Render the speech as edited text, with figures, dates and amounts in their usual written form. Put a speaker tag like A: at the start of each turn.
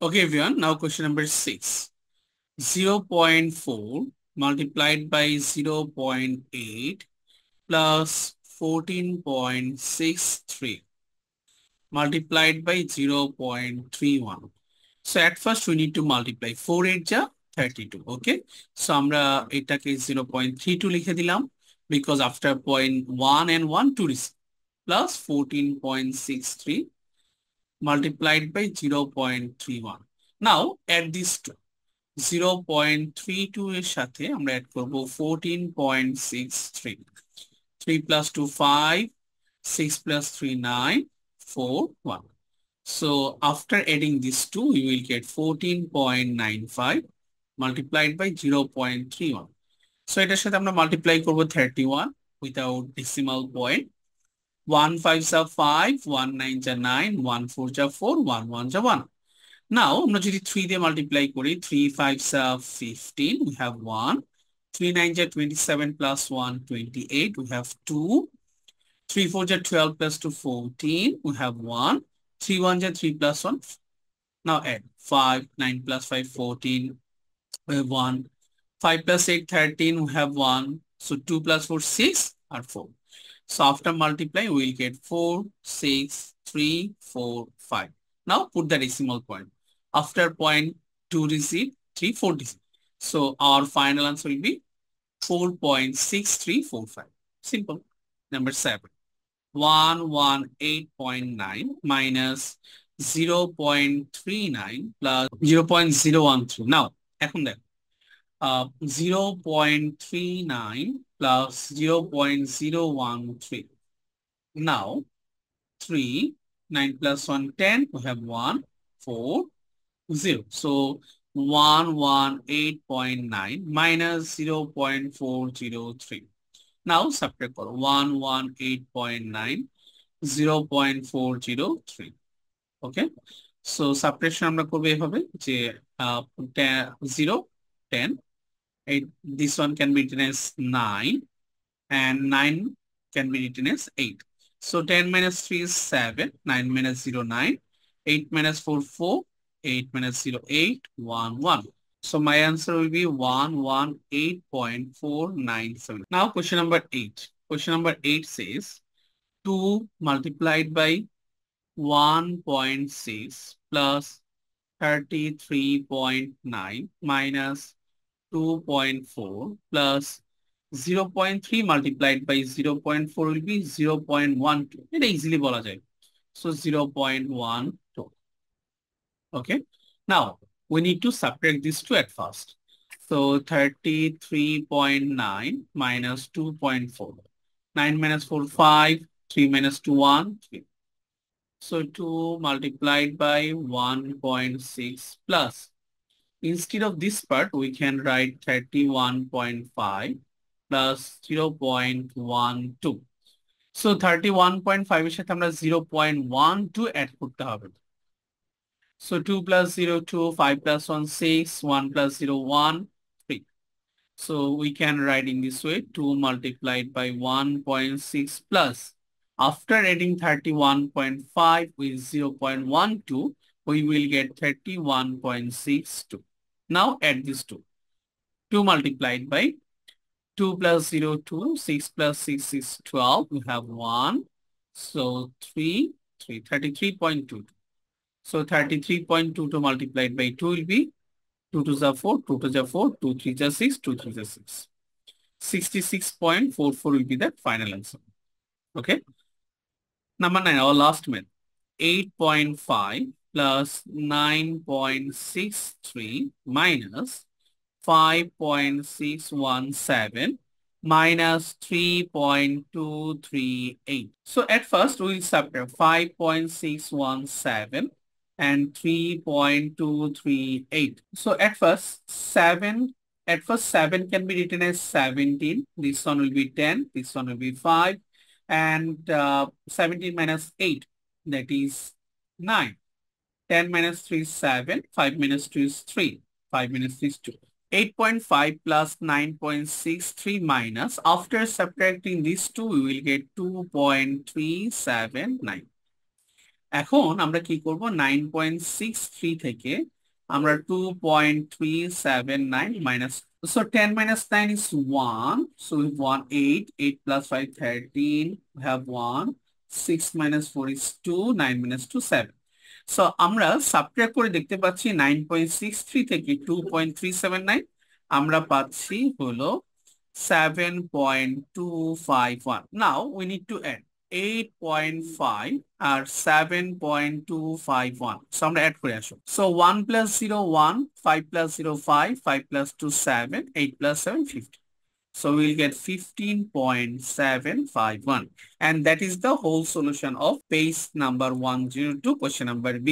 A: Okay, everyone. Now question number 6. 0.4 multiplied by 0.8 plus 14.63 multiplied by 0.31. So at first we need to multiply 4 8 ja 32. Okay. So আমরা এটাকে 0.32 লিখে দিলাম because after point 1 and 1 2 plus 14.63 multiplied by 0.31. Now add these two. 0.32 এর সাথে আমরা add করব 14.63. 3 plus 2 5, 6 plus 3 9, 4 1. So after adding these two we will get 14.95 multiplied by 0.31. So এটার সাথে আমরা মাল্টিপ্লাই করব 31 without decimal point. 1 5 যা 5, 1 9 যা 9, 1 4 যা 4, 1 1 যা 1. Now, আমরা যদি 3 দিয়ে multiply করি, 3 5 are 15, we have 1. 3 9 are 27 plus 1, 28, we have 2. 3 4 are 12 plus 2, 14, we have 1. 3 1 are 3 plus 1. Now add 5, 9 plus 5, 14, we have 1. 5 plus 8, 13, we have 1. So 2 plus 4, 6 or 4. So after multiplying, we will get 4, 6, 3, 4, 5. Now put the decimal point. After point 2 digit, 3, 4 digit. So our final answer will be 4.6345. Simple. Number 7. 118.9 minus 0.39 plus 0.013. Now, এখন দেখ 0.39 plus 0.013. Now, 3, 9 plus 1, 10. We have 1, 4, 0. So 118.9 minus 0.403. Now subtract 118.9, 0.403. Okay. So subtraction আমরা করব এভাবে যে 0, 10. This one can be written as 9 and 9 can be written as 8. So 10 minus 3 is 7, 9 minus 0, 9, 8 minus 4, 4, 8 minus 0, 8, 1, 1. So my answer will be 118.497. Now question number 8. Question number 8 says 2 multiplied by 1.6 plus 33.9 minus 2.4 plus 0.3 multiplied by 0.4 will be 0.12. এটা easily বলা যায়. So 0.12. Okay. Now we need to subtract these two at first. So 33.9 minus 2.4. 9 minus 4, 5. 3 minus 2, 1, 3. So 2 multiplied by 1.6 plus. Instead of this part, we can write 31.5 plus 0.12. So 31.5 এর সাথে আমরা 0.12 add করতে হবে. So 2 plus 0, 2, 5 plus 1, 6, 1 plus 0, 1, 3. So we can write in this way 2 multiplied by 1.6 plus. After adding 31.5 with 0.12, we will get 31.62. Now add these two. 2 multiplied by 2 plus 0, 2, 6 plus 6 is 12. We have 1. So 3, 3, 33.2. So 33.22 multiplied by 2 will be 2 to the 4, 2 to the 4, 2 3 the 6, 2 3 the 6. 66.44 will be the final answer. Okay. Number 9, our last math. 8.5 plus 9.63 minus 5.617 minus 3.238. So at first we will subtract 5.617 and 3.238. So at first 7 can be written as 17. This one will be 10. This one will be 5. And 17 minus 8, that is 9. 10 minus 3 is 7. 5 minus 2 is 3. 5 minus 3 is 2. 8.5 plus 9.63 minus. After subtracting these two, we will get 2.379. এখন আমরা কি করব 9.63 থেকে আমরা 2.379 minus, so 10 minus 9 is 1, so we have 1 8, 8 plus 5 13, we have 1, 6 minus 4 is 2, 9 minus 2 7. So আমরা subtract করে দেখতে পাচ্ছি 9.63 থেকে 2.379 আমরা পাচ্ছি হলো 7.251. Now we need to add 8.5 আর 7.251. So আমরা অ্যাড করে আসো। So 1 plus 0 1, 5 plus 0 5, 5 plus 2 7, 8 plus 7 50. So we'll get 15.751. And that is the whole solution of page number 102, question number B.